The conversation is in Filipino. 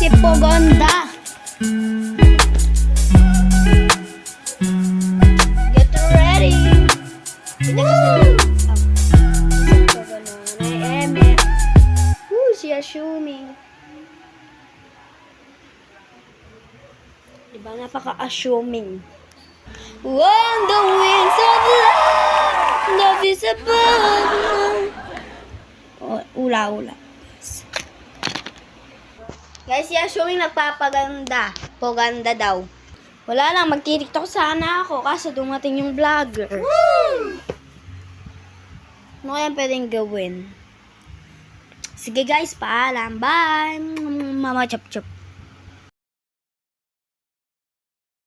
si Pogonda. Get ready. Hindi kasi si assuming. Diba napaka-assuming. When the winds of love is above. Ula-ula. Guys, si assuming nagpapaganda. Poganda daw. Wala lang, magti-tiktok sana ako kaso dumating yung vlogger. Ano kaya pwedeng gawin? Sige guys, paalam. Bye! Mama chop chop.